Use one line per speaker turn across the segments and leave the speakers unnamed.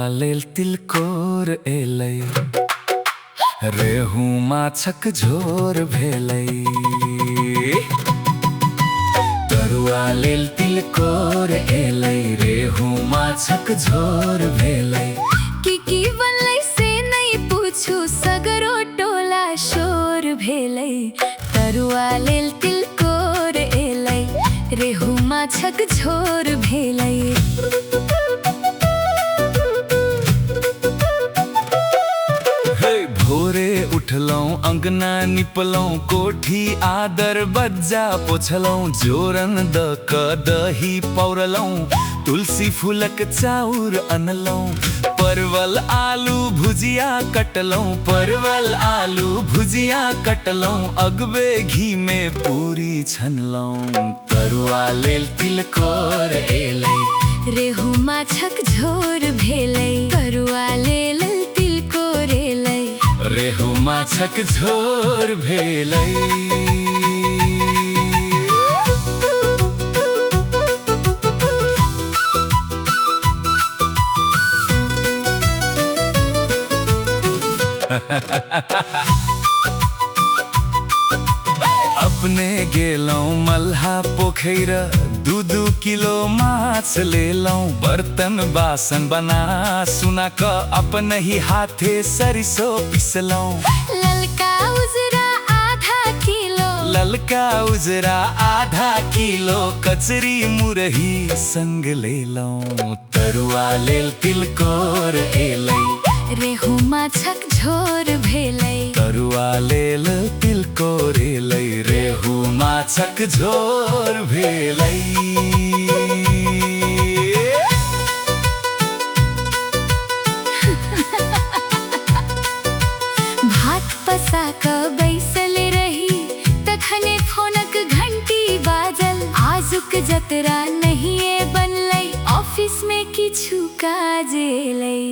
लेल तिलकोर एलै, रेहू माछक झोर भेलै। तरुआ लेल तिलकोर एलै, रेहू माछक झोर भेलै।
की बनलै से नहीं पूछू, सगरो टोला शोर भेलै। तरुआ लेल तिलकोर एलै, रेहू माछक झोर भेलै।
भोरे उठलौं अंगना निपलौं, कोठी आदर बज्जा पोछलौं। जोरन द क दही पौरलौं, तुलसी फूलक चाउर अनलौं। परवल आलू भुजिया कटलौं, परवल आलू भुजिया कटलौं। अगबे घी में पूरी छनलौं। तरुआ लेल तिलकोर एलै,
रेहू माछक झोर भेलै। तरुआ लेल तिलकोर एलै,
रेहू माछक झोर भेलै। अपने गेलौं मल्हा पोखैर, 2-2 किलो माछ लेलौं। बर्तन बासन बना सुना क अपन ही हाथे सरिसो पिसलौं।
ललका उजरा आधा किलो,
ललका उजरा आधा किलो, कचरी मुरही संग लेलौं। तरुआ लेल तिलकोर एलै,
रेहू माछक झोर भेलै।
तरुआ लेल तिलकोर एलै, रेहू माछक झोर भेलै।
भात पसा क बैसल रही, तखने फोनक घंटी बाजल। आजुक जतरा नहिए बनलै, ऑफिस में किछु काज एलै।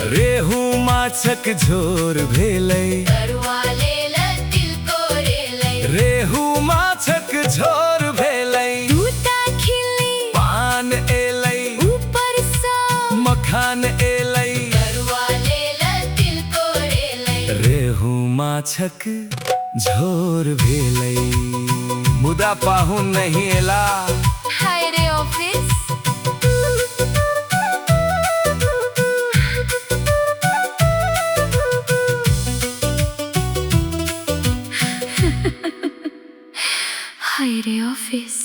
रेहू माछक झोर भेलै,
तरुआ लेल तिलकोर एलै।
रेहू माछक झोर भेलै।
दूटा खिल्ली
पान एलै,
ऊपर सँ
मखान एलै।
तरुआ लेल तिलकोर एलै,
रेहू माछक झोर भेलै। मुदा पाहुन नहीं एला।
हाय रे ऑफिस। हाय रे ऑफिस।